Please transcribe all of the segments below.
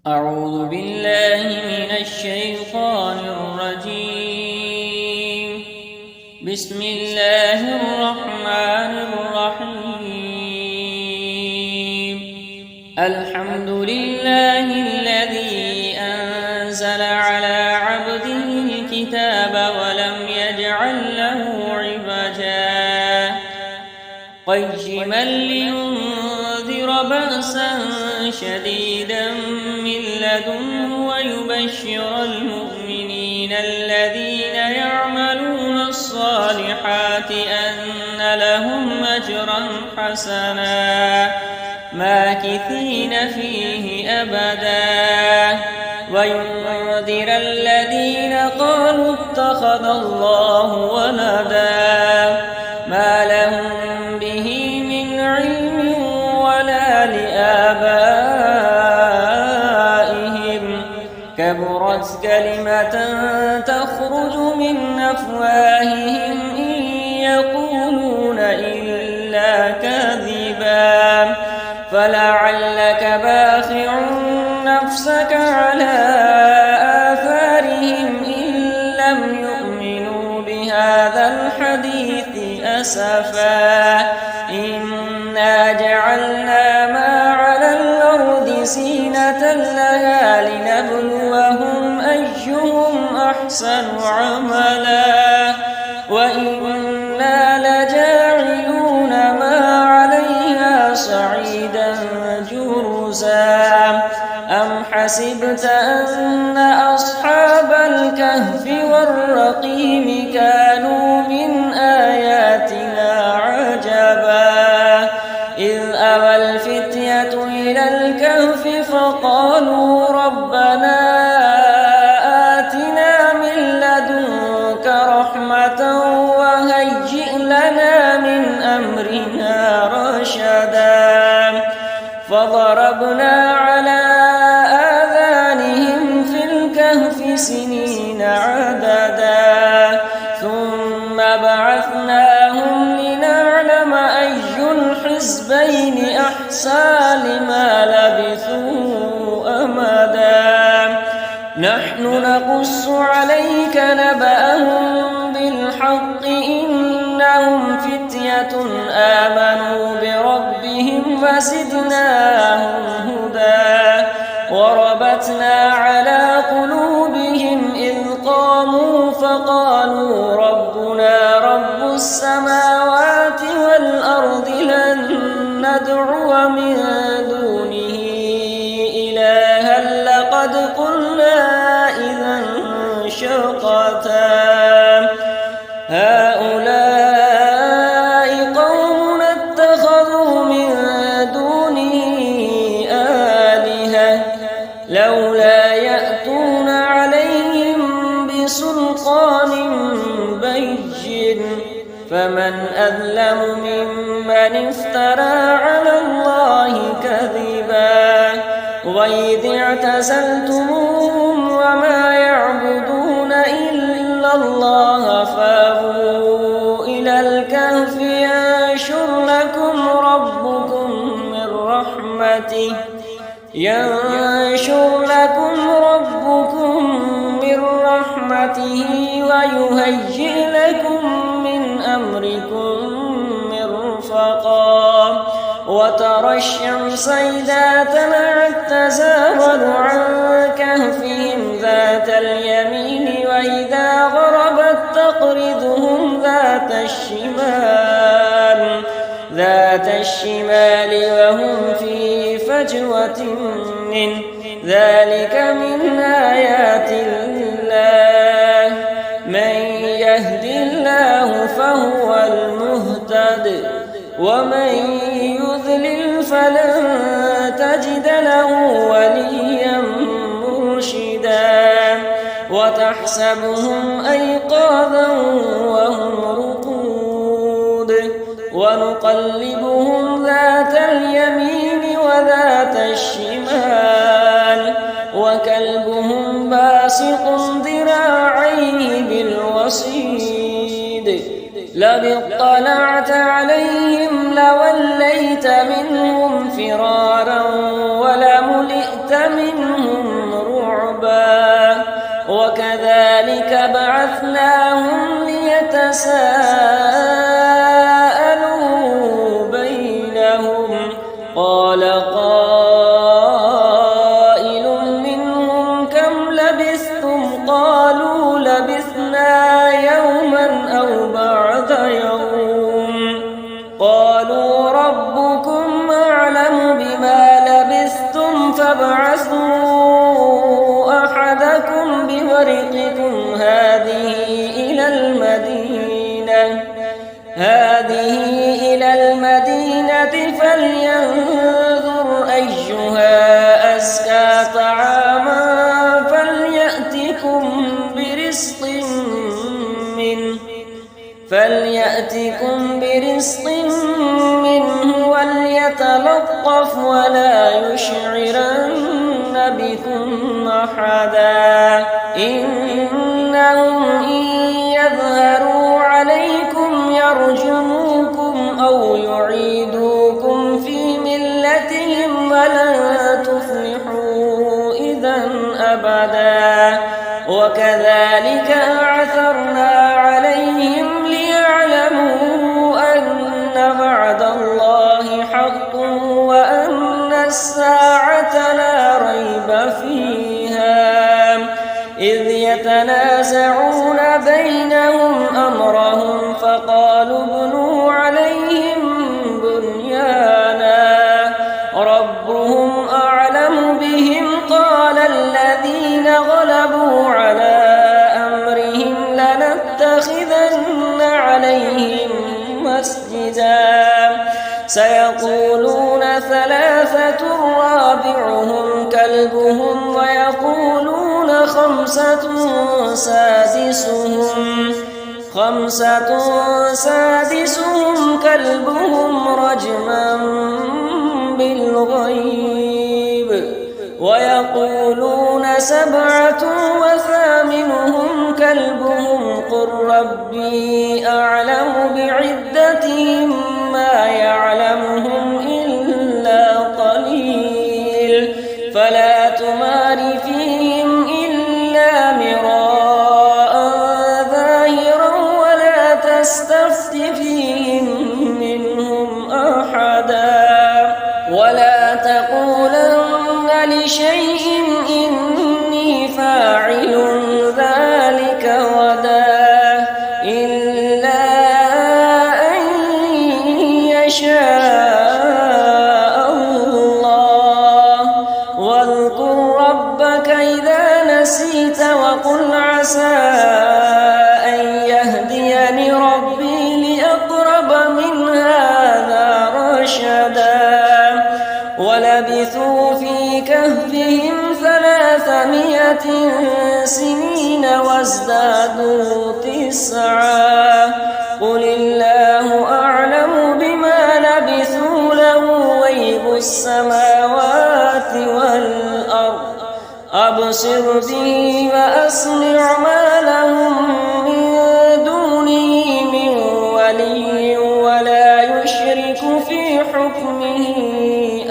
أعوذ بالله من الشيطان الرجيم. بسم الله الرحمن الرحيم. الحمد لله الذي أنزل على عبده الكتاب ولم يجعل له عوجا قيما لينذر بأسا شديدا من لدنه ويبشر المؤمنين الذين يعملون الصالحات أن لهم أجرا حسنا ماكثين فيه أبدا وينذر الذين قالوا اتخذ الله ولدا ما لهم به من علم ولا لآبائهم كبرت كلمة تخرج من أفواههم إن يقولون إلا كذبا فلعلك باخع نفسك على آثارهم إن لم يؤمنوا بهذا الحديث أسفا إنا جعلنا ما على الأرض زينة لها لنبلوهم أيهم أحسن عملا وإنا لجاعلون ما عليها صعيدا جرزا أم حسبت أن أصحاب الكهف والرقيم كانوا من آياتنا عجبا إذ أوى الفتية إلى الكهف فقالوا ربنا آتنا من لدنك رحمة وهيئ لنا من أمرنا رشدا فضربنا على آذانهم في الكهف سنين عددا ثم بعثناهم لنعلم أي الحزبين أحصى لما لبثوا أمدا نحن نقص عليك نبأهم بالحق إنهم فتية آمنوا بربهم وزدناهم هدى وربتنا على قلوبهم إذ قاموا فقالوا ربنا رب السماوات والأرض لن ندعو من دونه إلها لقد قلنا إذا شططا هؤلاء قوم اتخذوا من دونه آلهة لولا يأتون عليهم بسلطان بين فمن أظلم ممن افترى على الله كذبا وإذ اعتزلتموهم وما يعبدون إلا الله فأووا إلى الكهف ينشر لكم ربكم من رحمته ويهيئ لكم من أمركم مرفقا وترى الشمس إذا طلعت تزاور عن كهفهم ذات اليمين وإذا غربت تقرضهم ذات الشمال وهم في فجوة منه ذلك من آيات الله من يهد الله فهو المهتد ومن يضلل فلن تجد له وليا مرشدا وتحسبهم أيقاظا وهم رقود ونقلبهم ذات اليمين وذات الشمال وكلبهم باسط ذراعيه بالوصيد لو اطلعت عليهم لوليت منهم فرارا ولملئت أشد منهم رعبا وكذلك بعثناهم ليتساءلوا بينهم قال قائل منهم كم لبثتم قالوا لبثنا يوما أو بعض يوم قالوا ربكم أعلم بما لبثتم فابعثوا أحدكم بورقكم هذه إلى المدينة فلينظر أيها أزكى طعاما فليأتكم برزق منه وليتلطف ولا يشعرن بكم أحدا إنهم إن يظهروا عليكم يرجموكم أو يعيدوكم في ملتهم ولن تفلحوا إذا أبدا وكذلك أعثرنا عليهم ليعلموا أن وعد الله حق وأن الساعة لا ريب فيها إذ يتنازعون بينهم أمرهم فقالوا ابنوا عليهم بنيانا ربهم أعلم بهم قال الذين غلبوا على أمرهم لنتخذن عليهم مسجدا سيقولون ثلاثة رابعهم كلبهم ويقولون خمسة سادسهم كلبهم رجما بالغيب ويقولون سبعة وثامنهم كلبهم قل ربي أعلم بعدتهم ما يعلمهم إلا قليل فلا تمار فيهم إلا مراء ظاهرا ولا تستفت فيهم منهم أحدا ولا تقولن لشيء إني فاعل ذلك غدا إلا أن يشاء الله واذكر ربك إذا نسيت وقل عسى أن يهديني ربي لأقرب من هذا رشدا ولبثوا في كهفهم 300 سنين وازدادوا 9 قل الله أعلم بما لبثوا له غيب السماوات والأرض أبصر به وأسمع ما لهم من دونه من ولي ولا يشرك في حكمه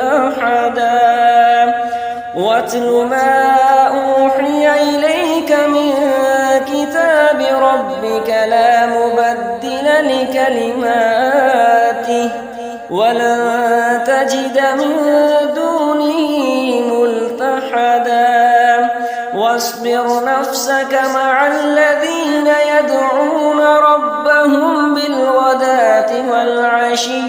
أحدا واتل ما أوحي إليك من كتاب ربك لا مبدل لكلماته ولن تجد من دونه ملتحدا واصبر نفسك مع الذين يدعون ربهم بالغداة والعشي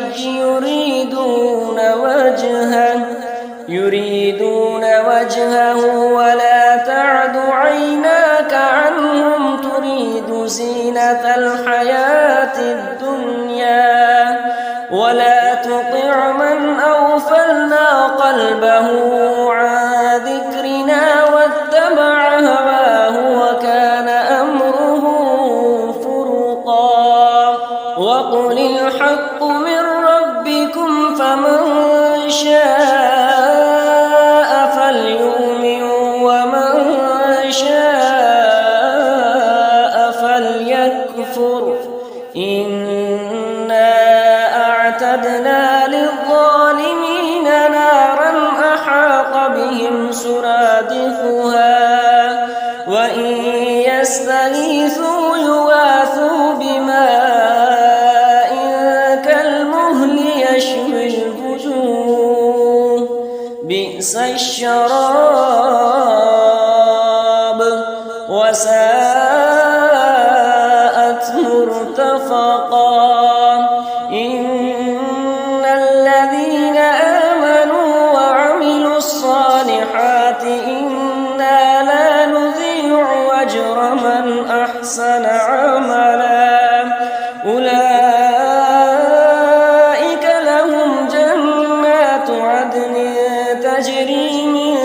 يريدون وجهه ولا تعد عيناك عنهم تريد زينة الحياة الدنيا ولا تطع من أغفلنا قلبه عن ذكرنا واتبع هواه وكان أمره فرطا وقل الحق من ربكم فمن شاء فليؤمن ومن شاء فليكفر الشراب وساءت مرتفقا إن الذين آمنوا وعملوا الصالحات إنا لا نضيع أجر من أحسن عملا أولئك لهم جنات عدن تجري من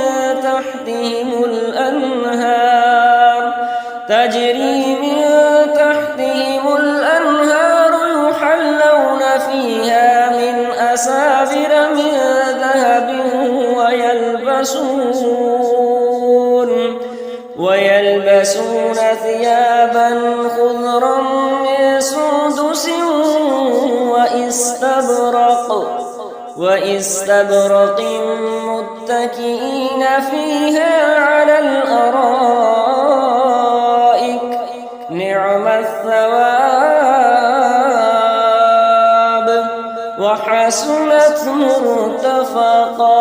تحتهم الأنهار يحلون فيها من أساور من ذهب ويلبسون ثيابا خضرا من سندس وإستبرق متكئين فيها على الأرائك نعم الثواب وحسنت مرتفقا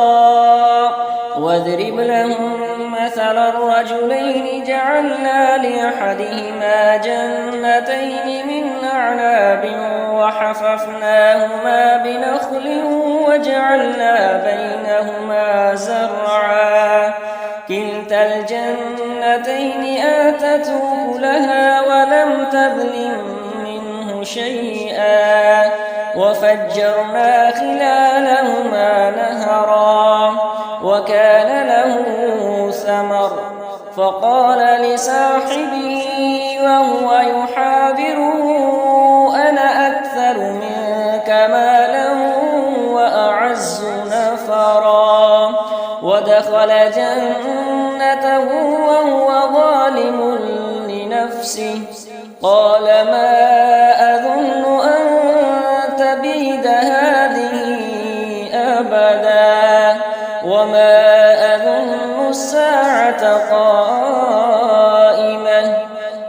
واضرب لهم مثل الرجلين جعلنا لأحدهما جنتين من أعناب وحففناهما بنخل وجعلنا بينهما زرعا كلتا الجنتين آتت أكلها ولم تظلم منه شيئا وفجرنا خلالهما نهرا وكان له ثمر فقال لصاحبه وهو يحاوره أنا أكثر منك مالا وأعز نفرا ودخل جنته وهو ظالم لنفسه قال ما أظن أن تبيد هذه أبدا وما أظن الساعة قائمة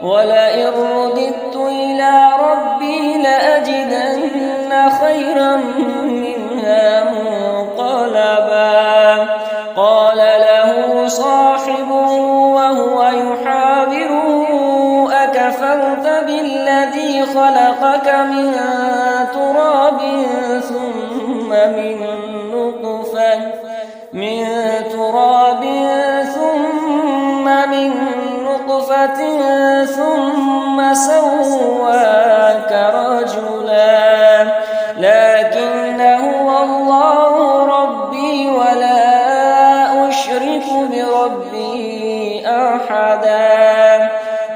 ولئن رددت إلى ربي لأجدن خيرا منها منقلبا قال له صاحبه وهو يحاوره أكفرت بالذي خلقك من تراب ثم من نطفة ثم سواك رجلا لكن هو الله ربي ولا أشرك بربي أحدا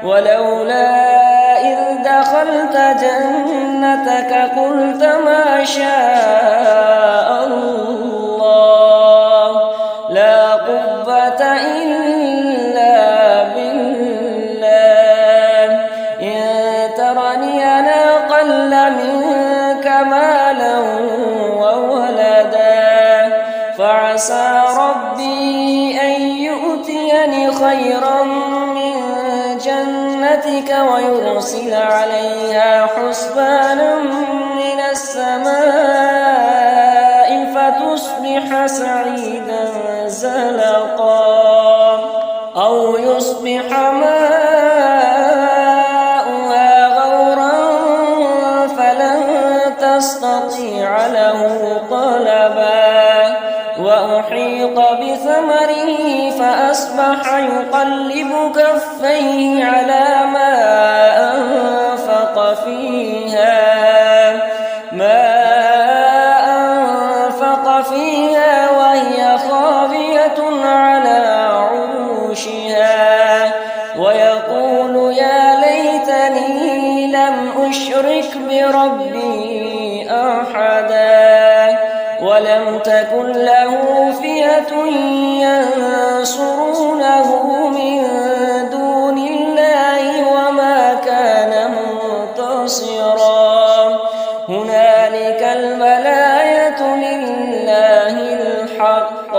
ولولا إذ دخلت جنتك قلت ما شاء الله لا قوة إلا بالله إن ترني أنا أقل منك مالا وولدا فعسى ربي أن يؤتيني خيرا من جنتك ويرسل عليها حسبانا من السماء فتصبح سعيدا زلقا أو يصبح ماؤها غورا فلن تستطيع له طلبا وأحيط بثمره فأصبح يقلب كفيه على ما أنفق فيها وهي خاوية على عروشها ويقول يا ليتني لم أشرك بربي أحدا ولم تكن له فئة ينصرونه من دون الله وما كان منتصرا هنالك الولاية لله الحق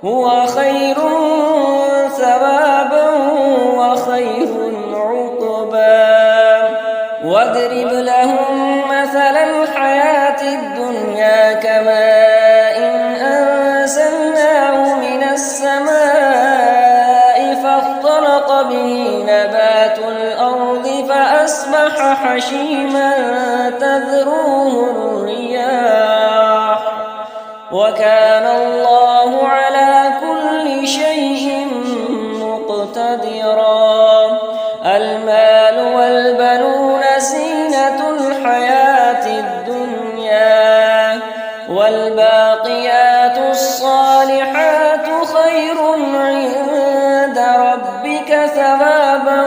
هو خير ثوابا وخير عقبا واضرب لهم مثل الحياة الدنيا كماء أنزلناه من به نبات الأرض فأصبح حشيما تذروه الرياح وكان الله على كل شيء مقتدرا. المال والبنون زينة الحياة الدنيا والباقيات الصالحات خير عند ربك ثوابا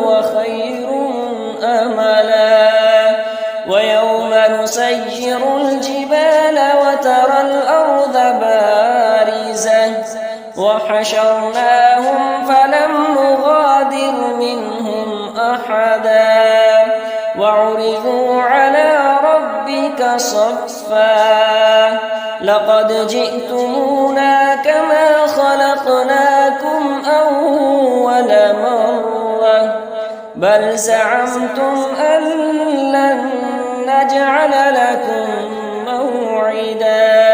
وخير أملا. ويوم نسير الجبال وترى الأرض بارزة وحشرناهم فلم نغادر منهم أحدا وعرضوا على ربك صفا لقد جئتمونا كما خلقناكم أول مرة بل زعمتم أن لن نجعل لكم موعدا.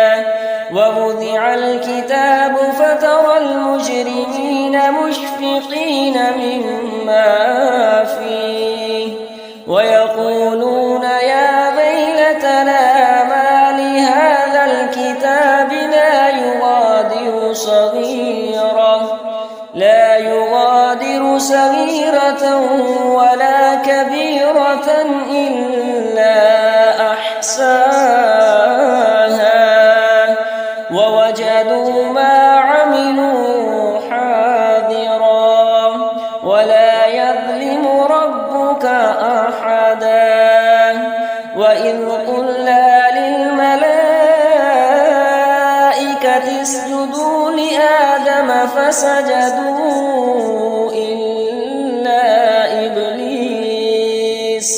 ووضع الكتاب فترى المجرمين مشفقين مما فيه ويقولون يا ويلتنا ما لهذا الكتاب لا يغادر صغيرة ولا كبيرة إلا أحصاها ووجدوا ما عملوا حاضرا ولا يظلم ربك أحدا. وإذ قلنا للملائكة اسجدوا لآدم فسجدوا إلا إبليس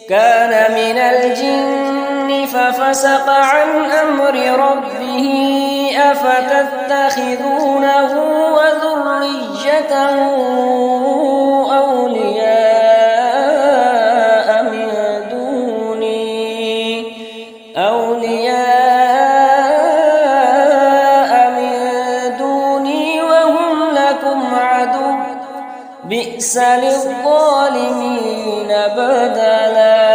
كان من الجن ففسق عن أمر ربه أفتتخذونه وذريته أولياء من دوني وهم لكم عدو بئس للظالمين بدلا.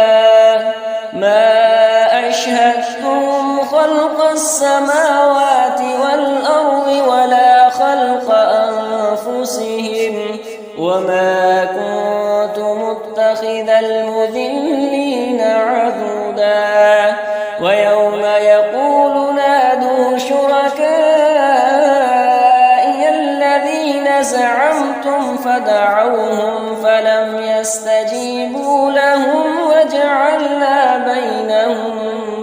ما أشهدتهم خلق السماوات والأرض ولا خلق أنفسهم وما كنت متخذ المذلين عضدا. ويوم يقول نادوا شركائي الذين زعمتم فدعوهم فلم يستجيبوا لهم وجعلنا بينهم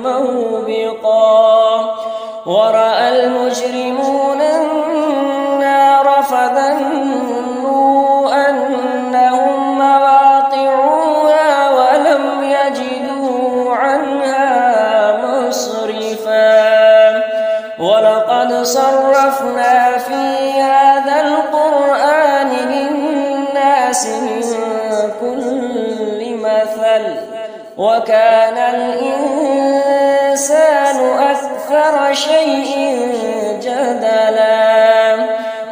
موبقا. ورأى المجرمون النار فظنوا أنهم مواقعوها ولم يجدوا عنها مصرفا. ولقد صرفنا في هذا القرآن للناس من كل مثل وكان الإنسان أكثر شيء جدلا.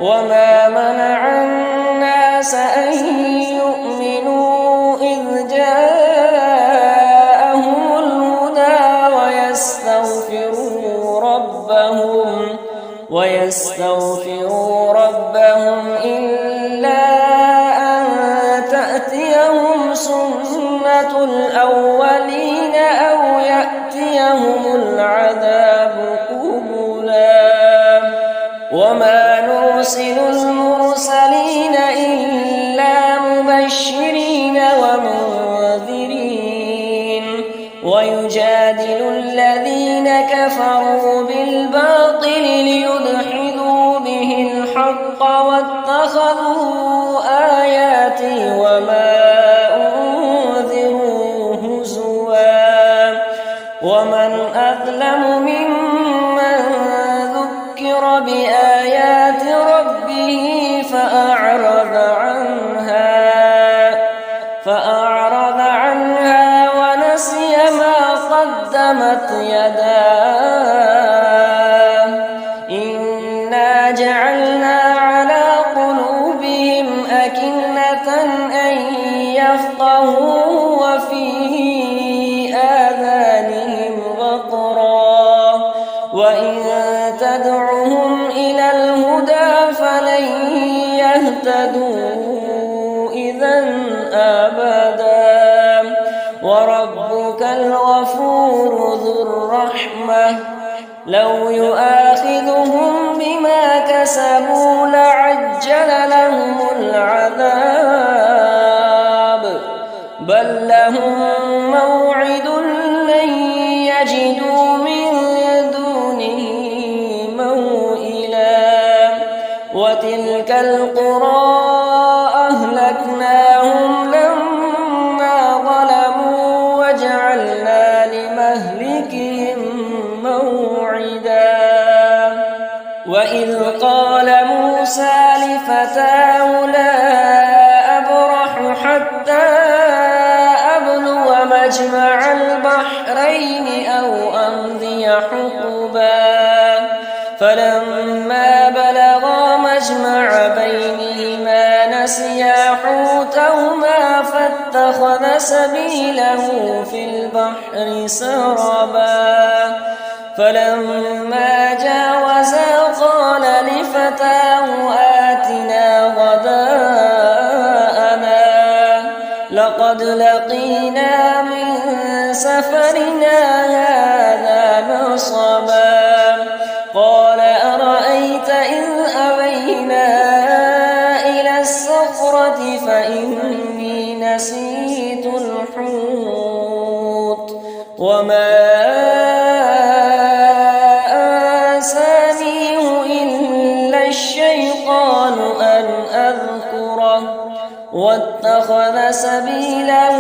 وما منع الناس أن يؤمنوا إذ جاءهم الهدى ويستغفروا ربهم إلا أن تأتيهم سنة الأولين أو يأتيهم العذاب قبلا. وما نرسل المرسلين إلا مبشرين ومنذرين ويجادل الذين كفروا بالباطل ليدحضوا به الحق واتخذوا آياتي وما أنذروا هزوا. ومن أظلم ممن ذكر بآيات ربه فأعرض عنها ونسي ما قدمت يداه. إنا جعلنا على قلوبهم أكنة بها فلن يهتدوا إذا أبدا. وربك الغفور ذو الرحمة لو يؤاخذهم بما كسبوا لعجل لهم العذاب، بل لهم موعد لن يجدوا من دونه موئلا. وتلك القرى أهلكناهم لما ظلموا وجعلنا لمهلكهم موعدا. وإذ قال موسى لفتاه لا أبرح حتى أبلغ مجمع البحرين أو أمضي حقبا، فلما بلغا مجمع بينهما نسيا حوتهما فاتخذ سبيله في البحر سربا. فلما جاوزا قال لفتاه آتنا غداءنا لقد لقينا من سفرنا هذا نصبا. قال أرأيت إذ أوينا إلى الصخرة فإني نسيت الحوت وما أنسانيه إلا الشيطان أن أذكره واتخذ سبيله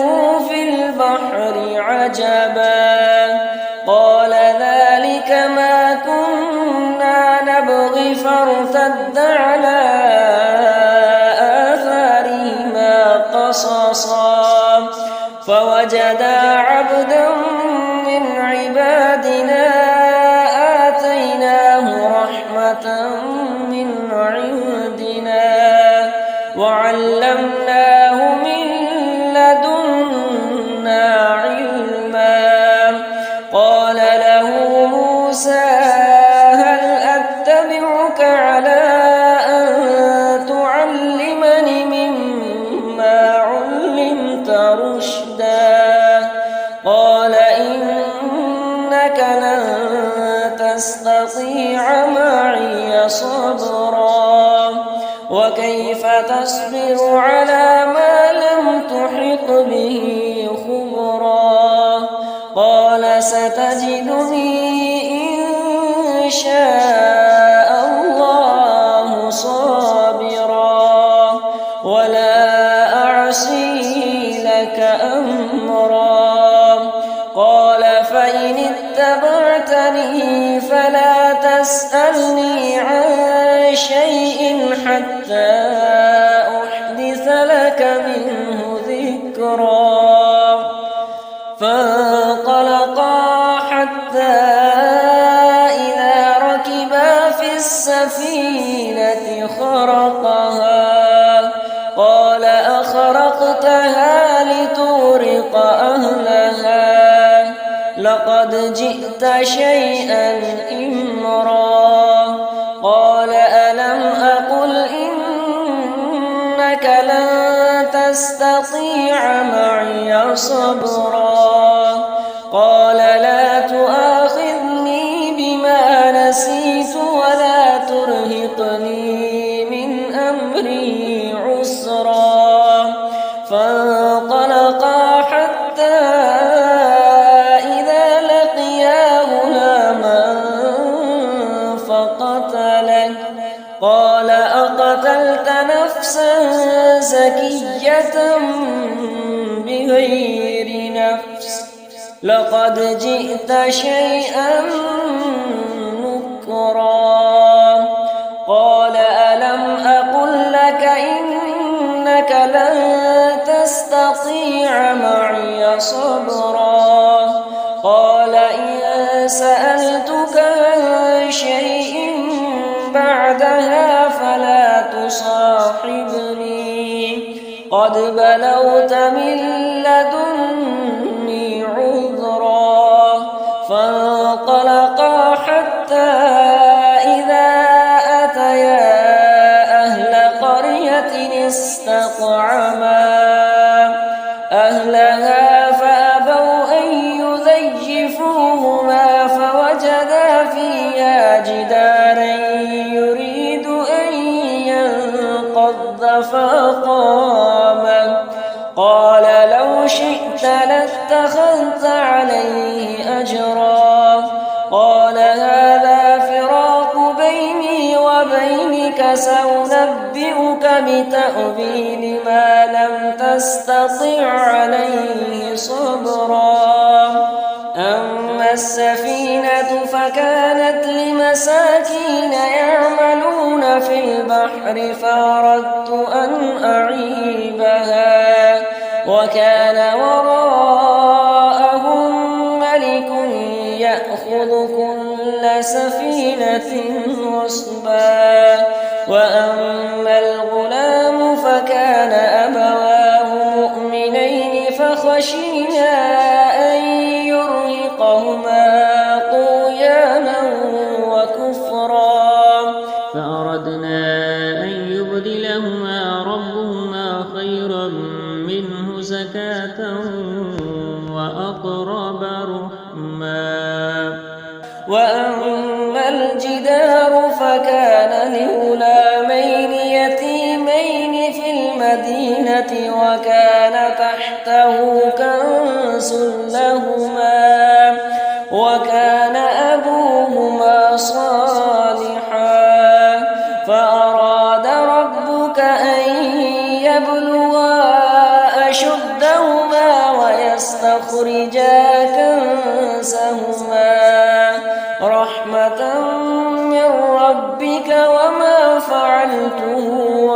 في البحر عجبا. قال ذلك ما كنا نبغي فارتد على آثارهما قصصا، فوجدا عبدا من عبادنا آتيناه رحمة من عندنا وعلمناه من لدنا علما. قال له موسى هل أتبعك على أن تعلمني مما علمت رشدا؟ قال إنك لن تستطيع معي صبرا، وكيف تصبر على ما لم تحط به خبرا؟ قال ستجدني إن شاء الله صابرا ولا أعصي لك أمرا. قال فإن اتبعتني فلا تسألني عن شيء حتى أحدث لك منه ذكرا. فانطلقا حتى إذا ركبا في السفينة خرقها قال أخرقتها لتغرق أهلها لقد جئت شيئا إمرا. قال ألم أقل إنك لن تستطيع معي صبرا؟ قال لا تؤاخذني بما نسيت ولا ترهقني من أمري عسرا. فانطلقا حتى إذا لقيا غلاما فقتله. قال أقتلت نفسا زكية بغير نفس لقد جئت شيئا نكرا. قال ألم أقل لك إنك لن تستطيع معي صبرا؟ قال إن سألتك عن شيء بعدها فلا تصاحبني قد بلغت من لدني عذرا. فانطلقا حتى إذا أتيا قرية استطعما أهلها فأبوا أن يضيفوهما فوجدا فيها جدارا يريد أن ينقض فأقامه قال لو شئت لاتخذت عليه أجرا قال هذا فراق بيني وبينك سأنبئك بتأويل ما لم تستطع عليه صبرا أما السفينة فكانت لمساكين يعملون في البحر فأردت أن أعيبها وكان وراءهم ملك يأخذ كل سفينة غصبا وأما الغلام فكان أبواه مؤمنين فخشينا أن يرهقهما طغيانا وكفرا فأردنا أن يبدلهما ربهما خيرا منه زكاة وأقرب رحما وأما الجدار فكان لغلامين يتيمين في المدينة وكان تحته كنز لهما وكان أبوهما صالحا فأراد ربك أن يبلغا أشدهما ويستخرجا كنزهما رحمة من ربك وما فعلته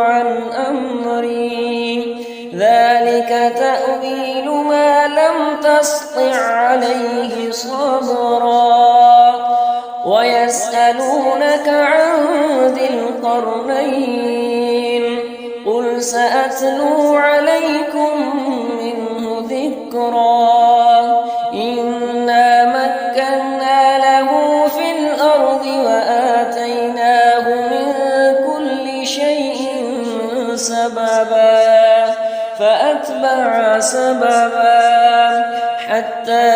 عن أمري ذلك تأويل ما لم تسطع عليه صبرا ويسألونك عن ذي القرنين قل سأتلو عليكم منه ذكرا إنا مكنا له في الأرض وآتيناه من كل شيء سببا فأتبع سببا حتى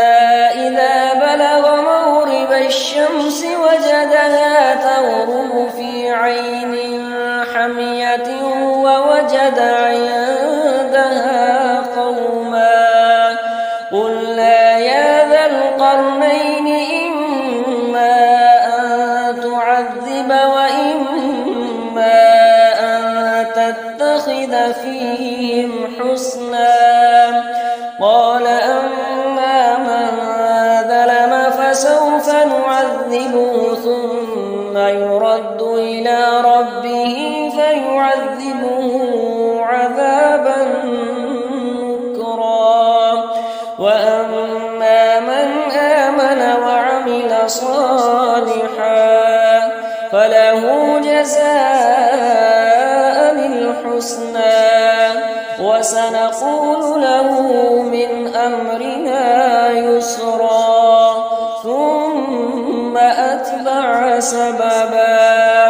إذا بلغ مغرب الشمس وجدها تغرب في عين حمية ووجد عندها قوما قلنا يا ذا القرنين إما أن تعذب وإما أن تتخذ فيهم حسنا قال أما من ظلم فسوف نعذبه ثم يرد إلى ربه فيعذبه عذابا نكرا وأما من آمن وعمل صالحا فله جزاء الحسنى وسنقول له من أمرنا يسرا ثم أتبع سببا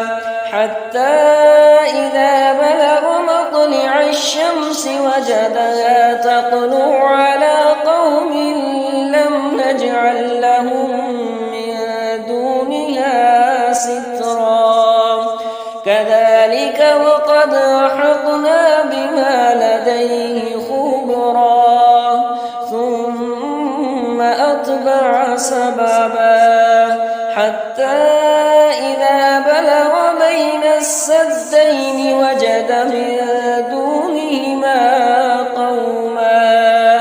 حتى إذا بلغ مطلع الشمس وجدها تطلع على قوم لم نجعل لهم من دونها سترا كذلك وقد أحطنا بما لديه خبرا ثم أتبع سببا حتى إذا بلغ بين السدين وجد من دونهما قوما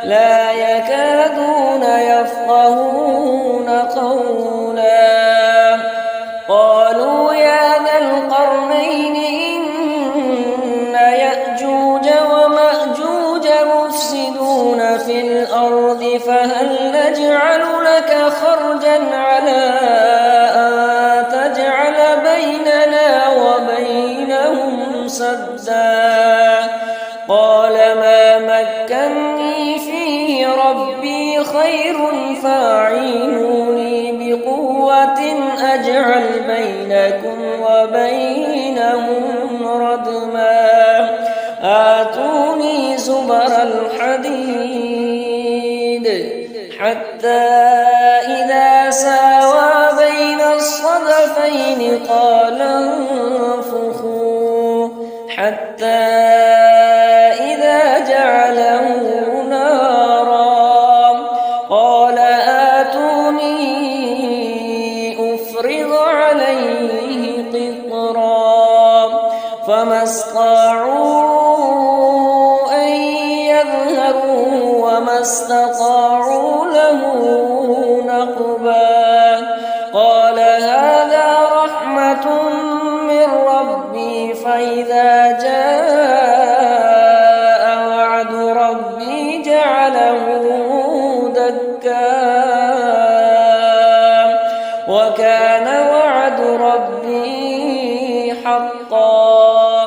لا يكادون يفقهون قولا قالوا يا ذا القرنين إن يأجوج ومأجوج مفسدون في الأرض فهل نجعل لك خرجا على أن تجعل بيننا وبينهم سدا قال ما مكني فيه ربي خير فاعينوني بقوة أجعل بينكم وبينهم ردما زبر الحديد حتى إذا ساوى بين الصدفين قال انفخوا حتى إذا جعله نارا قال آتوني أفرغ عليه قطرا فما استطاعوا أن يظهروا وما استطاعوا له نقبا قال هذا رحمة من ربي فإذا جاء وعد ربي جعله دكا وكان وعد ربي حقا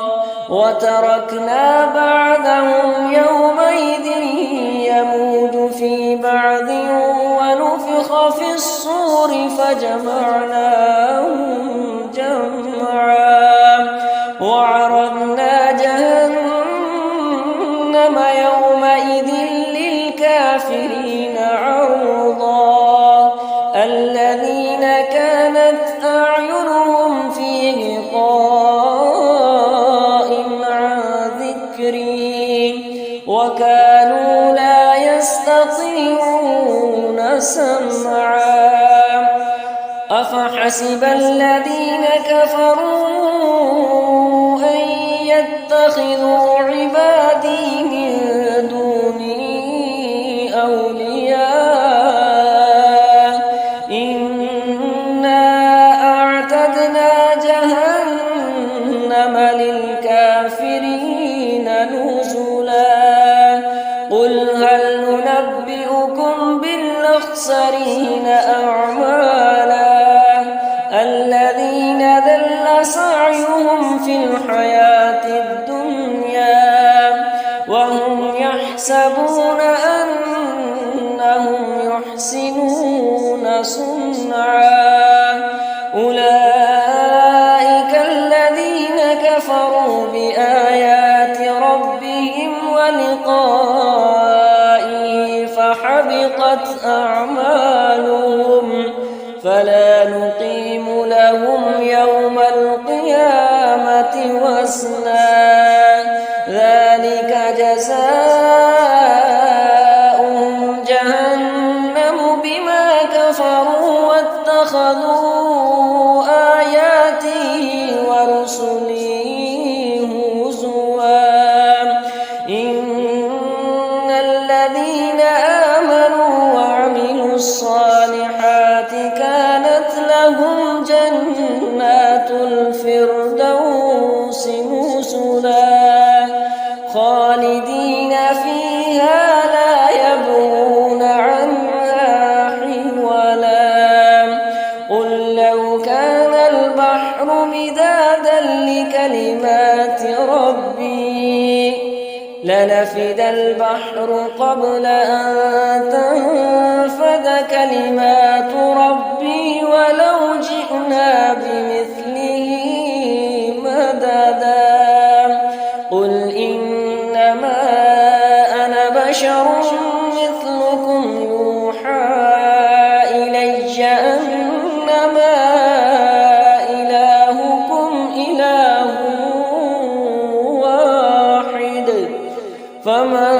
وتركنا بعدهم يومئذ يموج في بعض ونفخ في الصور فجمعناهم جمعا وعرضنا جهنم يومئذ للكافرين عرضا الذين كانت أعينهم في غطاء عن ذكري وكانوا لا يستطيعون سمعا أفحسب الذين كفروا أن يتخذوا عبادي من دوني أولياء إنا أعتدنا جهنم للكافرين نزلا قل هل ننبئكم بالأخسرين أعمالا الذين ضل سعيهم في الحياة الدنيا وهم يحسبون أنهم يحسنون صنعا أولئك الذين كفروا بآيات ربهم ولقائه فحبطت أعمالهم فلا نقيم لهم يوم القيامة وزنا ذلك جزاؤهم جهنم بما كفروا واتخذوا آياتي ورسلي هزوا إن الذين آمنوا وعملوا الصالحات كانت لهم جنات الفردوس نزلا خالدين فيها لا يبغون عنها حولا قل لو كان البحر مدادا لكلمات ربي لنفد البحر قبل أن تنفد كلمات ربي ولو جئنا بمثله مددا قل إنما أنا بشر مثلكم يوحى إلي أنما إلهكم إله واحد فمن